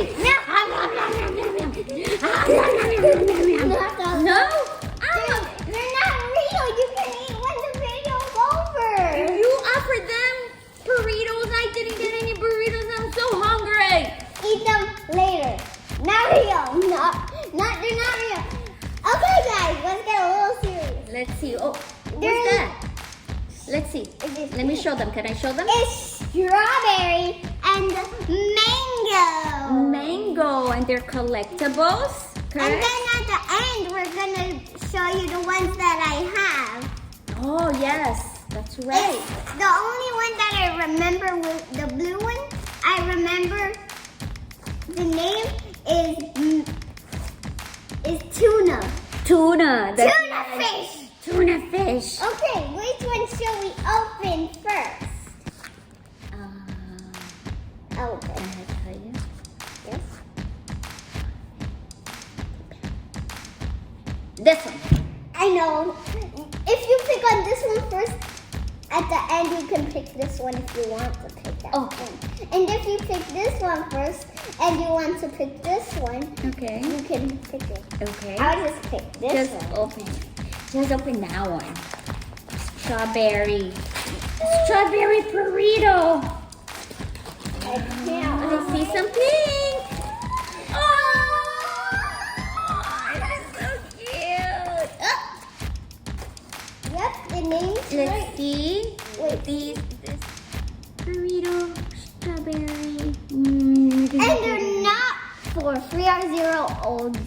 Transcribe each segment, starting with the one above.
strawberry. No. No? They're not real. You can eat when the video's over. You offered them burritos. I didn't get any burritos. I'm so hungry. Eat them later. Not real. They're not real. Okay, guys, let's get a little serious. Let's see. Oh, what's that? Let's see. Let me show them. Can I show them? It's strawberry and mango. Mango, and they're collectibles. Correct? And then at the end, we're gonna show you the ones that I have. Oh, yes. That's right. It's the only one that I remember was the blue one. I remember the name is tuna. Tuna. Tuna fish. Tuna fish. Okay, which one should we open first? Open. Can I tell you? Yes. This one. I know. If you pick on this one first, at the end you can pick this one if you want to pick that one. And if you pick this one first and you want to pick this one, Okay. you can pick it. Okay. I'll just pick this Just one. open it. Just open that one. Strawberry. Strawberry burrito. I can't. I see some pink. Oh, that's so cute. Yep, the name's Let's right. see. Wait. This burrito, strawberry. And they're not for 3 or 0-olds.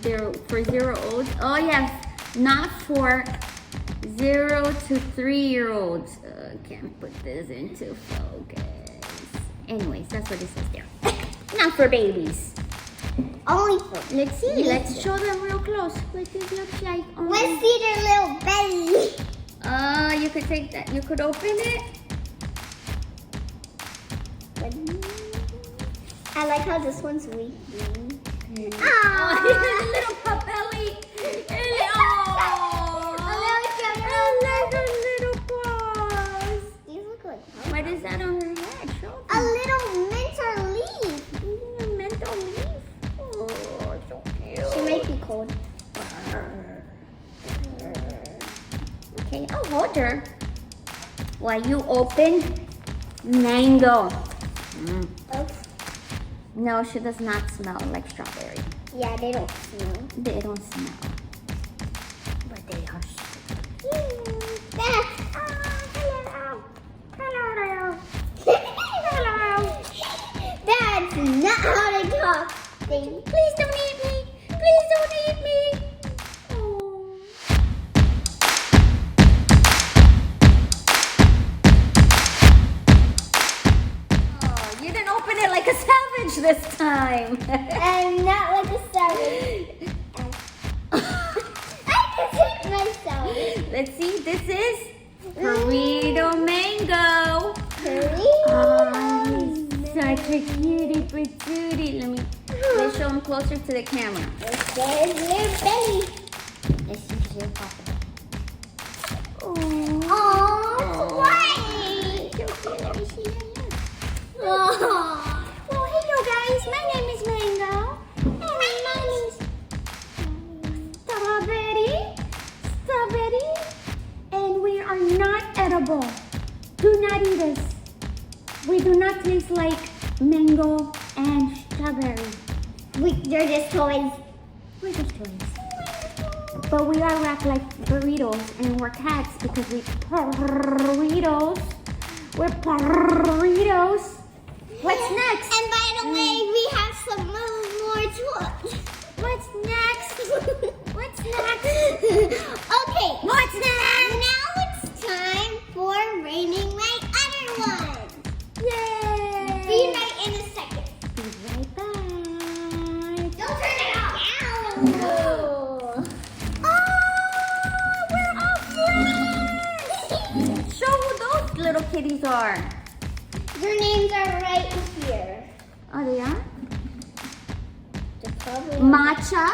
They're for 0-olds. Oh yes, not for 0 to 3-year-olds. Can't put this into focus. Anyways, that's what it says there. Not for babies. Only for. Let's see. Let's show them real close. What does it look like? Oh. Let's see their little belly. You could take that. You could open it. I like how this one's weak. Oh, little potbelly. Little paws. These look like What is that on her head? Show a little mint or leaf. me. Mental leaf. Oh, so cute. She might be cold. Okay, I'll hold her. While you open mango. Oops. No, she does not smell like strawberry. Yeah, they don't smell. They don't smell. But they are sweet. That's not how to talk. Please don't eat me. Please don't eat me. Oh. Oh, you didn't open it like a savage this time. I'm not like a savage. I just hit myself. Let's see. This is burrito mango. Such a cutie patootie. Let's show them closer to the camera. There's their belly. Let's see if they're popping. Oh, it's white. Let me see. Oh. Oh, hello guys. My name is Mango. And my name is Strawberry. And we are not edible. Do not eat us. We do not taste like mango and strawberry. They're just toys. We're just toys. But we are wrapped like burritos, and we're cats because we burritos. We're burritos. What's next? And by the way, we have some more toys. What's next? What's next? Okay. What's next? Now it's time for raining my other one. Yay! Be right in a second. Be right back. Don't turn it off. Ow. Oh, we're all friends. Show who those little kitties are. Their names are right here. Oh, they are? They're probably Matcha.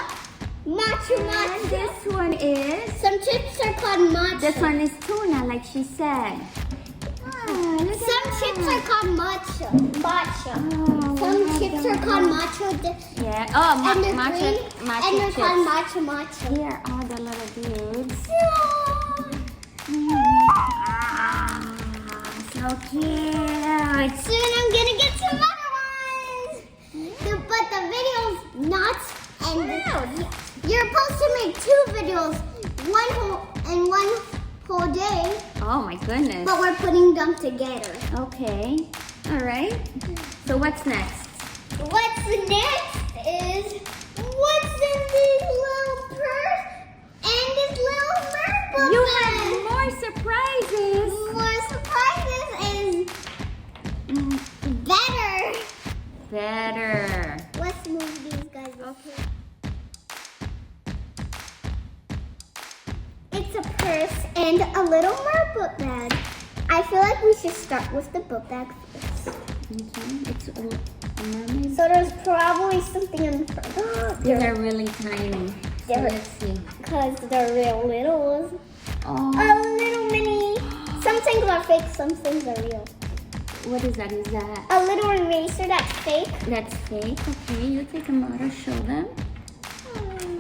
Matcha. And this one is... Some chips are called matcha. This one is tuna, like she said. look at Some that. chips are called matcha. Matcha. Oh, Some we chips have are called that. matcha. Yeah. Oh, And they're matcha, green, matcha and they're chips. called matcha. Here are the little dudes. So cute. Soon I'm gonna get some other ones. But the video's not ending. You're supposed to make 2 videos, one whole day. Oh my goodness. But we're putting them together. Okay. All right. So what's next? What's next is what's in this little purse and this little Merback. You have more surprises. More surprises and better. Better. Let's move these guys up here. It's a purse and a little Merback bag. I feel like we should start with the book bag first. Okay. It's a mermaid. So there's probably something in the front. These are really tiny. So They're- let's see. Because they're real little. Oh. A little mini. Some things are fake, some things are real. What is that? Is that? A little eraser that's fake. That's fake. Okay. You take them out. I'll show them.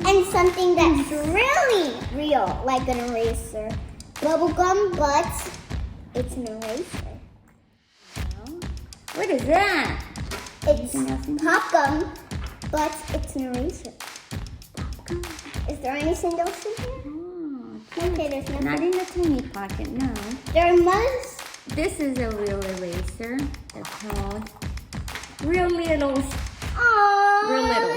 And something that's really real, like an eraser. Bubblegum, but it's an eraser. What is that? It's Anything else in here? pop gum, but it's an eraser. Is there anything else in here? Oh, Okay, there's nothing. not in the tiny pocket. No. There must. This is a real eraser. They're called Real Littles. Oh, Real little.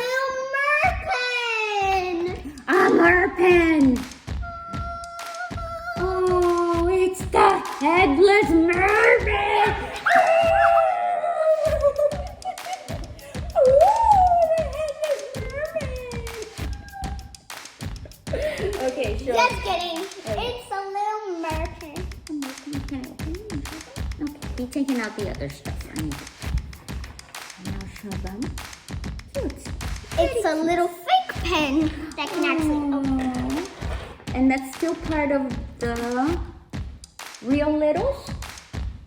merpen. A merpen. Oh, it's the headless mermaid. Okay, sure. Just kidding. It's a little merpen. Okay, be taking out the other stuff for me. And I'll show them. Cute. It's a little fake pen that can actually open. And that's still part of the Real Littles?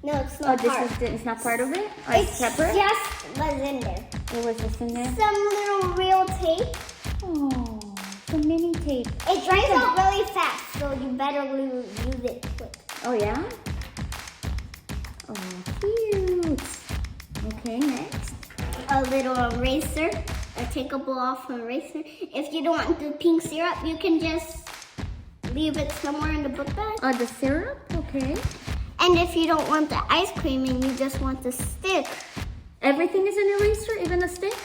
No, it's Oh, not this part. is it's not part of it? Oh, it's separate? just was in there. What was this in there? Some little real tape. Oh, the mini tape. It dries out really fast, so you better use it quick. Oh, yeah? Oh, cute. Okay, next. A little eraser, a takeable off eraser. If you don't want the pink syrup, you can just leave it somewhere in the book bag. Oh, the syrup? Okay. And if you don't want the ice cream and you just want the stick, Everything is an eraser, even the stick?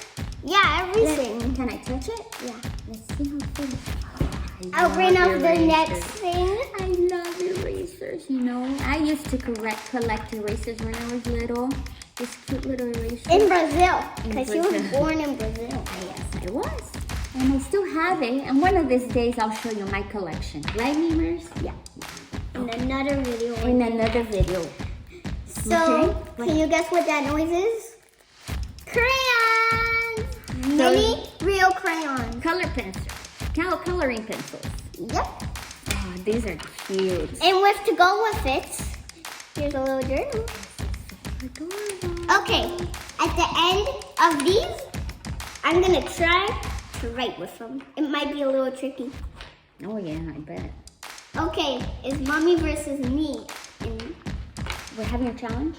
yeah, everything. Can I touch it? Yeah. Let's see how it feels. I'll bring up the erasers. next thing. I love erasers, you know. I used to collect erasers when I was little. This cute little eraser. In Brazil, In because she was Brazil. born in Brazil. Yes, I was. And I still have it. And one of these days, I'll show you my collection. Right, Memers? Yeah. In another video. In another video. So, Okay. can you guess what that noise is? Crayons! So- Many real crayons. Color pencils. Coloring pencils. Yep. Oh, these are cute. And with to go with it, here's a little journal. Adorable. Okay, at the end of these, I'm gonna try to write with them. It might be a little tricky. Oh, yeah, I bet. Okay, it's mommy versus me. We're having a challenge?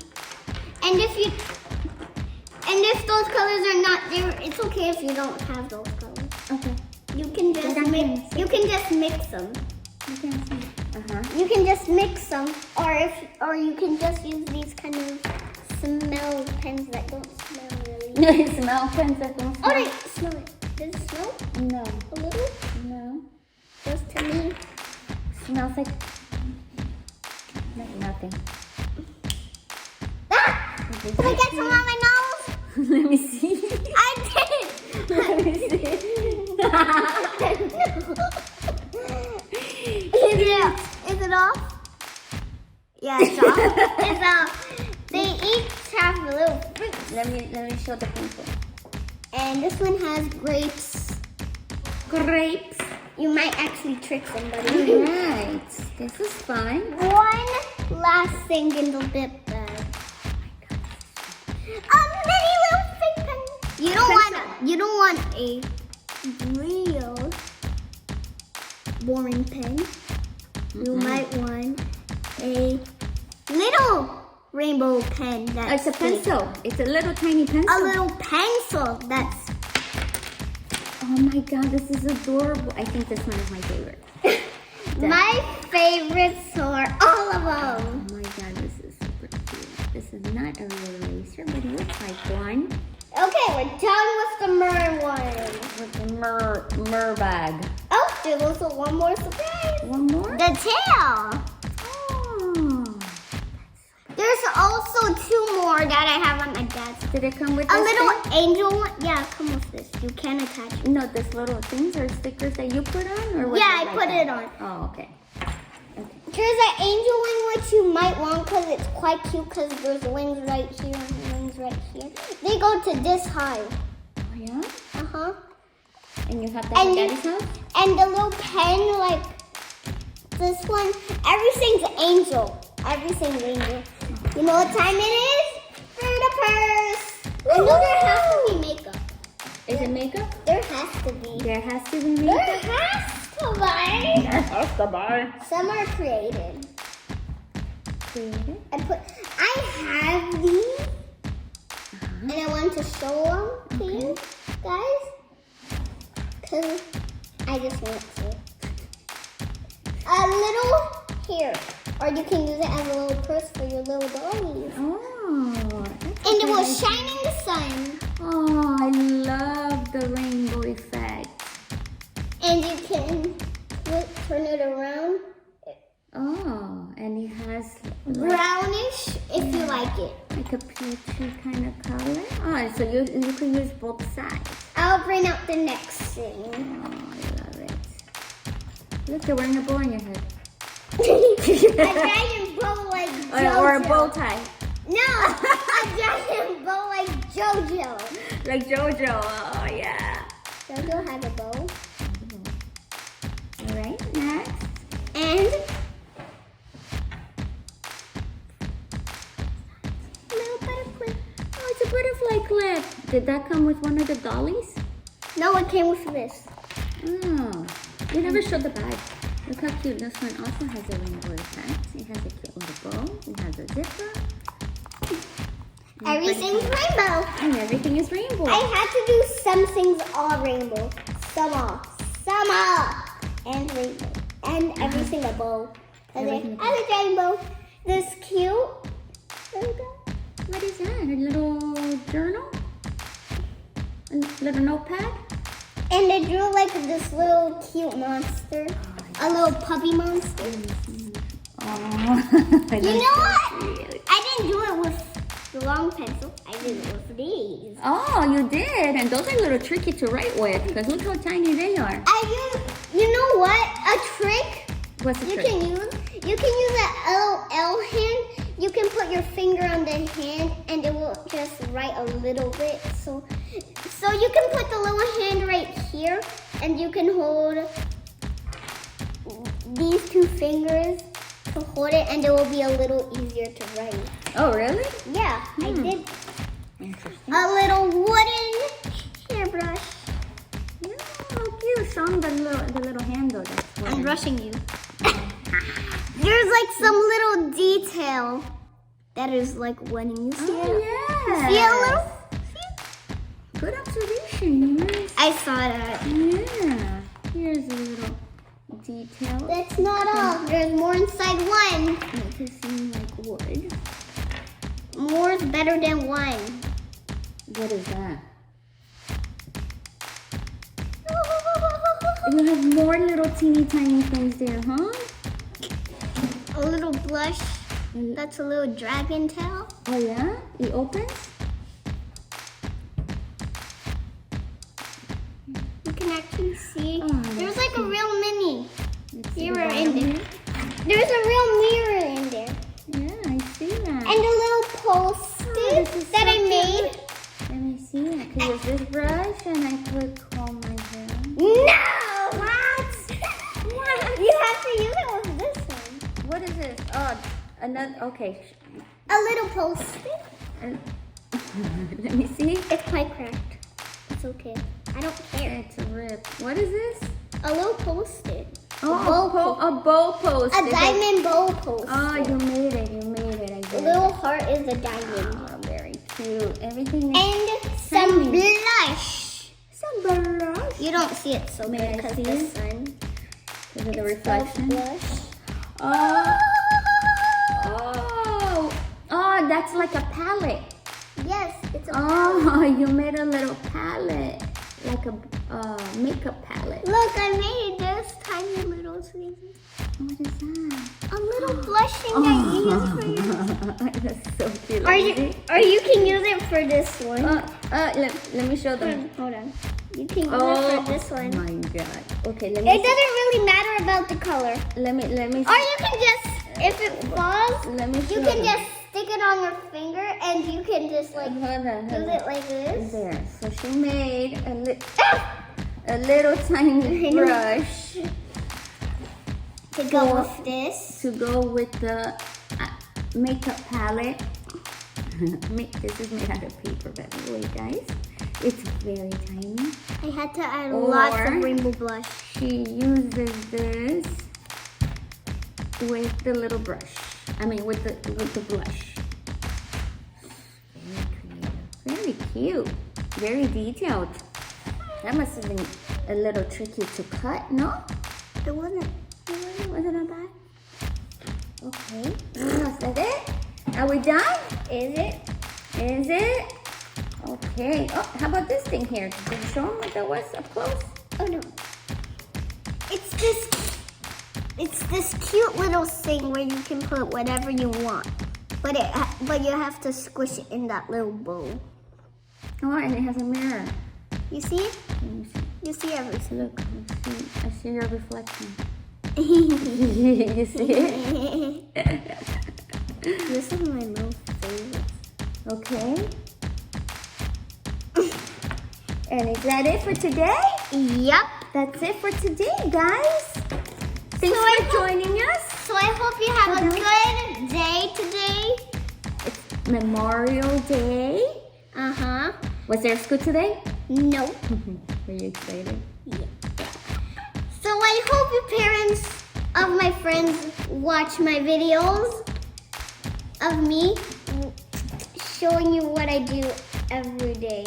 And if those colors are not there, it's okay if you don't have those colors. Okay. You can just Then I mix. can- You can just mix them. You can see. Uh-huh. You can just mix them, or you can just use these kind of smell pens that don't smell really. Smell pens that don't Oh, smell? wait, smell it. Does it smell No. a little? No. Just to me. Smells like nothing. Ah! Did I get some on my nose? Let me see. I did. Let me see. Is it off? Yeah, it's off. It's off. They each have a little fruit. Let me show the pencil. And this one has grapes. Grapes. You might actually trick somebody. Alright. This is fun. One last thing in the bit You don't want a real boring pen. You might want a little rainbow pen. It's a pencil. It's a little tiny pencil. A little pencil. That's. Oh my god, this is adorable. I think this one is my favorite. My favorites are all of them. Oh my god, this is super cute. This is not a real eraser, but it looks like one. Okay, we're done with the mer one. With the Merback. Oh, there's also one more surprise. One more? The tail. Oh. There's also two more that I have on my desk. Did it come with A this little thing? angel one. Yeah, come with this. You can attach it. No, this little things or stickers that you put on? Or was Yeah, it I like put that? it on. Oh, okay. There's an angel one which you might want because it's quite cute because there's wings right here and wings right here. They go to this high. Oh, yeah? Uh-huh. And you have that at Daddy's house? And the little pen, like this one, everything's angel. Everything's angel. You know what time it is? For the purse. I know there has to be makeup. Is it makeup? There has to be. There has to be There makeup? has to be. There has to be. Some are created. Created? I have these, and I want to show them to you guys, because I just want to. A little here, or you can use it as a little purse for your little dollies. Oh. And it will shine in the sun, Oh, I love the rainbow effect. and you can turn it around Oh, and it has brownish if you like it. like a peachy kind of color. Oh, so you can use both sides. I'll bring out the next Oh, thing. I love it. Look, you're wearing a bow on your head. A giant bow like JoJo. Or a bow tie. No, a giant bow like JoJo. Like JoJo. Oh, yeah. JoJo had a bow. All right, next. And little butterfly. Oh, it's a butterfly clip. Did that come with one of the dollies? No, it came with this. Oh, you never showed the bag. Look how cute. This one also has a rainbow effect. It has a cute little bow. It has a zipper. Everything's rainbow. And everything is rainbow. I had to do some things all rainbow. Some all. And rainbow. And everything a bow. And Everything then a rainbow. This cute. There we go. What is that? A little journal? A little notepad? And they drew like this little cute monster. A little puppy monster. Oh, You know what? I didn't do it with the long pencil. I did it with these. Oh, you did. And those are a little tricky to write with because look how tiny they are. You know what? A trick What's the you trick? can use a little L hand. You can put your finger on the hand and it will just write a little bit. So you can put the little hand right here and you can hold these two fingers to hold it and it will be a little easier to write. Oh, really? Yeah, I did. Interesting. A little wooden hairbrush. Yeah, how cute. Show them the little handle. That's I'm wooden. brushing you. There's like some little detail that is like wooden. You see it? Oh, yeah. See a little? See? Good observation. Yes. I saw that. Yeah. Here's a little detail. That's not all. There's more inside one. Make it seem like wood. More is better than one. What is that? You have more little teeny tiny things there, huh? A little blush. That's a little dragon tail. Oh yeah? It opens? You can actually see. Oh, There's like a real mini Let's see the mirror bottom in there. here. There's a real mirror in there. Yeah, I see that. And a little post-it this is that so I made. cute. Let me see. I can use this brush and I could comb my hair. No! What? You have to use it with this one. What is this? Oh, another. Okay. A little post-it. Let me see. It's quite cracked. okay. I don't care. It's a rip. What is this? A little post-it. Oh, a bow post. A diamond bow post. Oh, you made it. You made it. I The did. little heart is a diamond. Oh, very cute. Everything is And some blush. some blush. You don't see it so May good I because see the it? sun. Is it the It's reflection? blush. Oh. Oh, that's like a palette. Yes, it's a Oh, you made a little palette. Like a makeup palette. Look, I made this tiny little thing. What is that? A little blush thing that you use for your... That's so cute. Or you can use it for this one. Let me show them. Hold on. You can use it for this one. Oh my god. Okay, let It me. doesn't really matter about the color. Let me. Or you can just, if it falls, Let me. you show can them. just stick it on your finger and you can just like Hold on. use it like this. There. So she made a little tiny brush To go with this. to go with the makeup palette. This is made out of paper, by the way, guys. It's very tiny. I had to add Or- lots of rainbow blush. She uses this with the little brush. I mean, with the blush. Very creative. Very cute. Very detailed. That must have been a little tricky to cut, no? It wasn't. Wasn't it bad? Okay. What else? That's it? Are we done? Is it? Is it? Okay. Oh, how about this thing here? Did you show them what that was up close? Oh no. It's this cute little thing where you can put whatever you want. But you have to squish it in that little bowl. Oh, and it has a mirror. You see it? Let me see. You see everything. Look, I see your reflection. You see it? This is my most favorite. Okay. And is that it for today? Yep. That's it for today, guys. Thanks So for joining us. So I hope you have a good day today. It's Memorial Day. Uh-huh. Was there school today? Nope. Were you excited? Yeah. So I hope your parents of my friends watch my videos of me showing you what I do every day.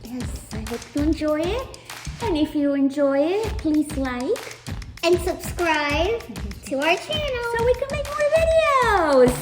Yes, I hope you enjoy it. And if you enjoy it, please like And subscribe to our channel. so we can make more videos.